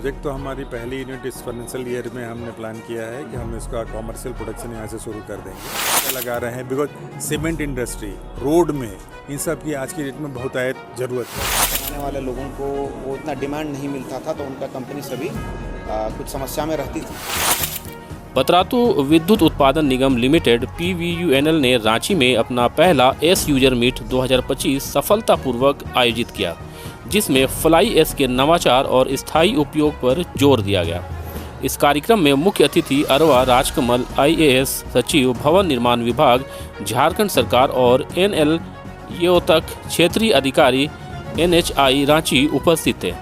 Project तो हमारी पहली यूनिट इस फाइनेंशियल ईयर में हमने प्लान किया है कि हम इसका कॉमर्शियल प्रोडक्शन यहाँ से शुरू कर देंगे। लगा रहे हैं बिकॉज सीमेंट इंडस्ट्री, रोड में इन सब की आज की डेट में बहुत ज़रूरत है। आने वाले लोगों को वो इतना डिमांड नहीं मिलता था, तो उनका कंपनी सभी कुछ समस्या में रहती थी। पतरातू विद्युत उत्पादन निगम लिमिटेड PVUNL ने रांची में अपना पहला एस यूजर मीट 2025 सफलतापूर्वक आयोजित किया, जिसमें फ्लाई एस के नवाचार और स्थायी उपयोग पर जोर दिया गया। इस कार्यक्रम में मुख्य अतिथि अरवा राजकमल IAS सचिव भवन निर्माण विभाग झारखंड सरकार और NL योतक क्षेत्रीय अधिकारी NHI रांची उपस्थित थे।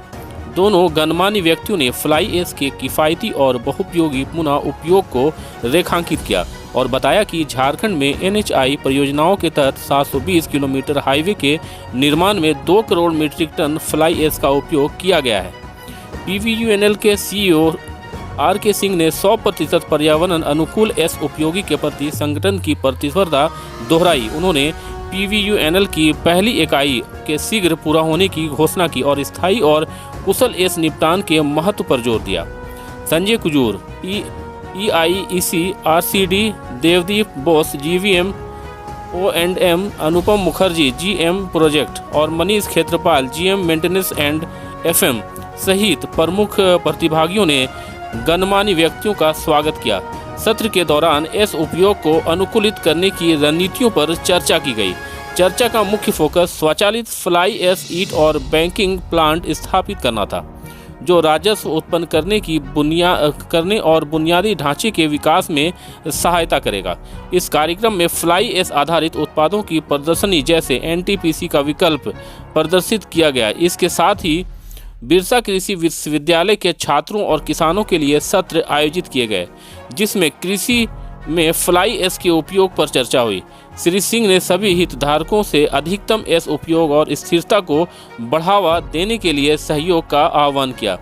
दोनों गणमान्य व्यक्तियों ने फ्लाई एस के किफ़ायती और बहुपयोगी पुनः उपयोग को रेखांकित किया और बताया कि झारखंड में NHI परियोजनाओं के तहत 720 किलोमीटर हाईवे के निर्माण में 2 crore metric tonne fly ash का उपयोग किया गया है। PVUNL के CEO RK सिंह ने 100% पर्यावरण अनुकूल एस उपयोगी के प्रति संगठन की प्रतिस्पर्धा दोहराई। उन्होंने PVUNL की पहली इकाई के शीघ्र पूरा होने की घोषणा की और स्थायी और कुशल एस निपटान के महत्व पर जोर दिया। Sanjay Kujur EIEC RCD, Devdeep Bose GVM O&M, अनुपम मुखर्जी GM प्रोजेक्ट और मनीष क्षेत्रपाल GM मेंटेनेंस एंड FM सहित प्रमुख प्रतिभागियों ने गणमान्य व्यक्तियों का स्वागत किया। सत्र के दौरान एस उपयोग को अनुकूलित करने की रणनीतियों पर चर्चा की गई। चर्चा का मुख्य फोकस स्वचालित फ्लाई एस ईट और बैंकिंग प्लांट स्थापित करना था, जो राजस्व उत्पन्न करने और बुनियादी ढांचे के विकास में सहायता करेगा। इस कार्यक्रम में फ्लाई एस आधारित उत्पादों की प्रदर्शनी जैसे NTPC का विकल्प प्रदर्शित किया गया। इसके साथ ही बिरसा कृषि विश्वविद्यालय के छात्रों और किसानों के लिए सत्र आयोजित किए गए, जिसमें कृषि में फ्लाई एस के उपयोग पर चर्चा हुई। श्री सिंह ने सभी हितधारकों से अधिकतम एस उपयोग और स्थिरता को बढ़ावा देने के लिए सहयोग का आह्वान किया।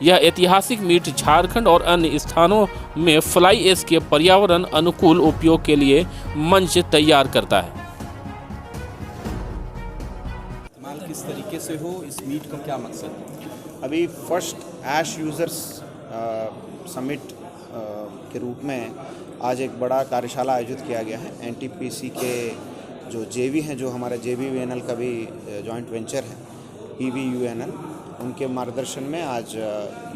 यह ऐतिहासिक मीट झारखंड और अन्य स्थानों में फ्लाई एस के पर्यावरण अनुकूल उपयोग के लिए मंच तैयार करता है। इस्तेमाल किस तरीके से हो, इस मीट का क्या मकसद है? अभी फर्स्ट ऐश यूज़र्स समिट के रूप में आज एक बड़ा कार्यशाला आयोजित किया गया है। NTPC के जो JV हैं, जो हमारे JVUNL का भी जॉइंट वेंचर है PVUNL, उनके मार्गदर्शन में आज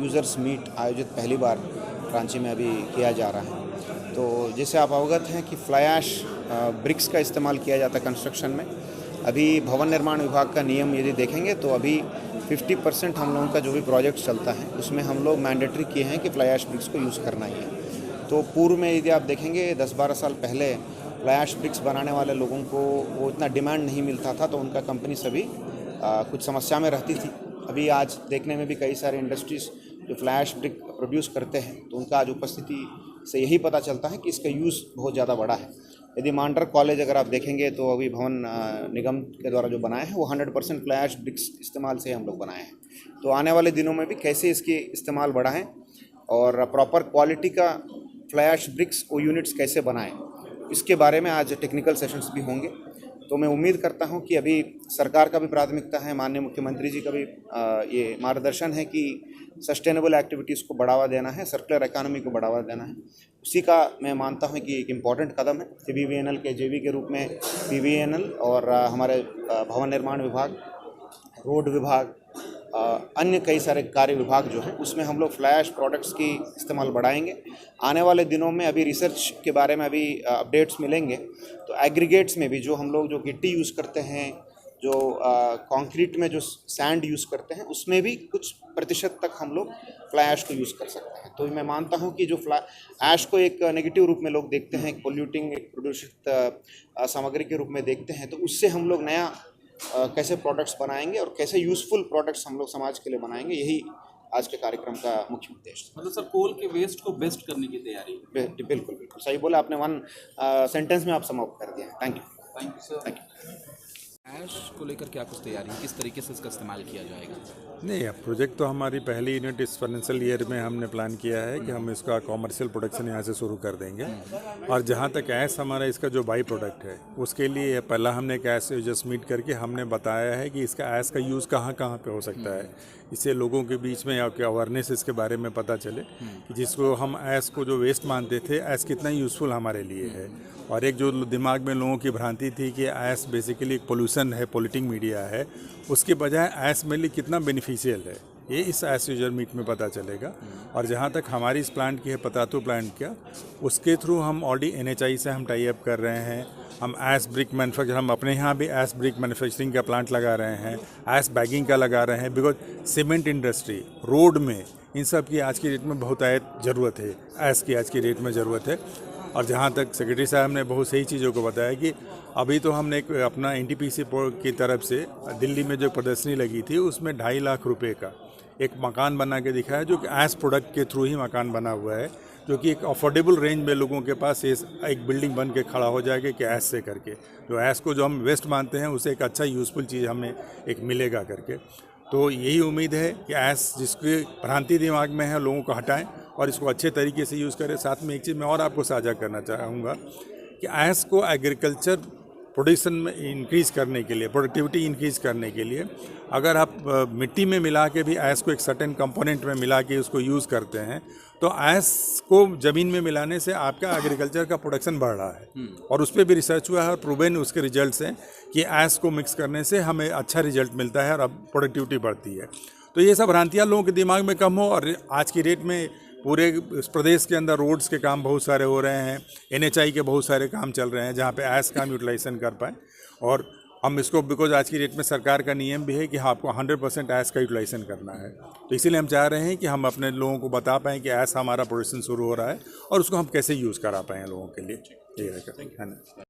यूज़र्स मीट आयोजित पहली बार रांची में अभी किया जा रहा है। तो जैसे आप अवगत हैं कि फ्लाई ऐश ब्रिक्स का इस्तेमाल किया जाता है कंस्ट्रक्शन में। अभी भवन निर्माण विभाग का नियम यदि देखेंगे तो अभी 50% हम लोगों का जो भी प्रोजेक्ट चलता है उसमें हम लोग मैंडेटरी किए हैं कि फ्लाई ऐश ब्रिक्स को यूज़ करना ही है। तो पूर्व में यदि आप देखेंगे 10-12 साल पहले फ्लाई ऐश ब्रिक्स बनाने वाले लोगों को वो इतना डिमांड नहीं मिलता था, तो उनका कंपनी सभी कुछ समस्या में रहती थी। अभी आज देखने में भी कई सारे इंडस्ट्रीज़ जो फ्लाई ऐश ब्रिक प्रोड्यूस करते हैं, तो उनका आज उपस्थिति से यही पता चलता है कि इसका यूज़ बहुत ज़्यादा बड़ा है। यदि मांडर कॉलेज अगर आप देखेंगे तो अभी भवन निगम के द्वारा जो बनाए हैं वो 100% फ्लाई ऐश ब्रिक्स इस्तेमाल से हम लोग बनाए हैं। तो आने वाले दिनों में भी कैसे इसकी इस्तेमाल बढ़ाएं और प्रॉपर क्वालिटी का फ्लाई ऐश ब्रिक्स को यूनिट्स कैसे बनाएं, इसके बारे में आज टेक्निकल सेशंस भी होंगे। तो मैं उम्मीद करता हूं कि अभी सरकार का भी प्राथमिकता है, माननीय मुख्यमंत्री जी का भी ये मार्गदर्शन है कि सस्टेनेबल एक्टिविटीज़ को बढ़ावा देना है, सर्कुलर इकोनॉमी को बढ़ावा देना है। उसी का मैं मानता हूं कि एक इम्पॉर्टेंट कदम है। PVUNL के JV के रूप में PVUNL और हमारे भवन निर्माण विभाग, रोड विभाग, अन्य कई सारे कार्य विभाग जो हैं उसमें हम लोग फ्लाई ऐश प्रोडक्ट्स की इस्तेमाल बढ़ाएंगे। आने वाले दिनों में अभी रिसर्च के बारे में अभी अपडेट्स मिलेंगे, तो एग्रीगेट्स में भी जो हम लोग जो गिट्टी यूज़ करते हैं, जो कंक्रीट में जो सैंड यूज़ करते हैं, उसमें भी कुछ प्रतिशत तक हम लोग फ्लाई ऐश को यूज़ कर सकते हैं। तो मैं मानता हूं कि जो फ्लाई ऐश को एक नेगेटिव रूप में लोग देखते हैं, पोल्यूटिंग, एक प्रदूषित सामग्री के रूप में देखते हैं, तो उससे हम लोग नया कैसे प्रोडक्ट्स बनाएंगे और कैसे यूज़फुल प्रोडक्ट्स हम लोग समाज के लिए बनाएंगे, यही आज के कार्यक्रम का मुख्य उद्देश्य है। मतलब सर, कोल के वेस्ट को बेस्ट करने की तैयारी? बिल्कुल बिल्कुल सही बोला आपने, 1 सेंटेंस में आप सम अप कर दिया। Thank you sir. Thank you. ऐश को लेकर क्या कुछ तैयारी है, किस तरीके से इसका इस्तेमाल किया जाएगा? नहीं, अब प्रोजेक्ट तो हमारी पहली यूनिट इस फाइनेंशियल ईयर में हमने प्लान किया है कि हम इसका कॉमर्शियल प्रोडक्शन यहाँ से शुरू कर देंगे। और जहाँ तक ऐश हमारा इसका जो बाई प्रोडक्ट है उसके लिए पहला हमने एक ऐश यूजर्स मीट करके हमने बताया है कि इसका ऐश का यूज़ कहाँ कहाँ पे हो सकता है, इससे लोगों के बीच में अवेयरनेस इसके बारे में पता चले कि जिसको हम ऐश को जो वेस्ट मानते थे, ऐश कितना यूज़फुल हमारे लिए है। और एक जो दिमाग में लोगों की भ्रांति थी कि ऐश बेसिकली एक पोल्यूशन है, पोल्यूटिंग मीडिया है, उसके बजाय ऐश मेरे लिए कितना बेनिफिशियल है ये इस ऐश यूजर मीट में पता चलेगा। और जहाँ तक हमारी इस प्लांट की है पतातू प्लांट का, उसके थ्रू हम ऑलरेडी NHI से हम टाई अप कर रहे हैं। हम ऐश ब्रिक मैन्युफैक्चर, हम अपने यहाँ भी ऐश ब्रिक मैन्युफैक्चरिंग का प्लांट लगा रहे हैं, ऐश बैगिंग का लगा रहे हैं, बिकॉज सीमेंट इंडस्ट्री, रोड में, इन सब की आज की डेट में बहुत ज़रूरत है, ऐश की आज की डेट में ज़रूरत है। और जहाँ तक सेक्रेटरी साहब ने बहुत सही चीज़ों को बताया कि अभी तो हमने एक अपना NTPC की तरफ से दिल्ली में जो प्रदर्शनी लगी थी उसमें 2.5 लाख रुपए का एक मकान बना के दिखाया, जो कि ऐश प्रोडक्ट के थ्रू ही मकान बना हुआ है, जो कि एक अफोर्डेबल रेंज में लोगों के पास एक बिल्डिंग बन के खड़ा हो जाएगा कि ऐश से करके, जो ऐश को जो हम वेस्ट मानते हैं उसे एक अच्छा यूज़फुल चीज़ हमें एक मिलेगा करके। तो यही उम्मीद है कि ऐश जिसकी भ्रांति दिमाग में है लोगों को हटाएं और इसको अच्छे तरीके से यूज़ करें। साथ में एक चीज़ मैं और आपको साझा करना चाहूँगा कि ऐश को एग्रीकल्चर प्रोडक्शन में इंक्रीज़ करने के लिए, प्रोडक्टिविटी इंक्रीज़ करने के लिए, अगर आप मिट्टी में मिला के भी ऐश को एक सर्टेन कंपोनेंट में मिला के उसको यूज़ करते हैं तो ऐश को ज़मीन में मिलाने से आपका एग्रीकल्चर का प्रोडक्शन बढ़ रहा है। और उस पर भी रिसर्च हुआ है और प्रूवन उसके रिजल्ट्स हैं कि ऐश को मिक्स करने से हमें अच्छा रिजल्ट मिलता है और अब प्रोडक्टिविटी बढ़ती है। तो ये सब भ्रांतियाँ लोगों के दिमाग में कम हो। और आज की डेट में पूरे प्रदेश के अंदर रोड्स के काम बहुत सारे हो रहे हैं, NHI के बहुत सारे काम चल रहे हैं जहाँ पे ऐश का हम यूटिलाइजेशन कर पाएँ। और हम इसको, बिकॉज आज की डेट में सरकार का नियम भी है कि आपको 100% ऐश का यूटिलाइजेशन करना है, तो इसीलिए हम चाह रहे हैं कि हम अपने लोगों को बता पाएँ कि ऐश हमारा प्रोडक्शन शुरू हो रहा है और उसको हम कैसे यूज़ करा पाएँ लोगों के लिए। ये है ना।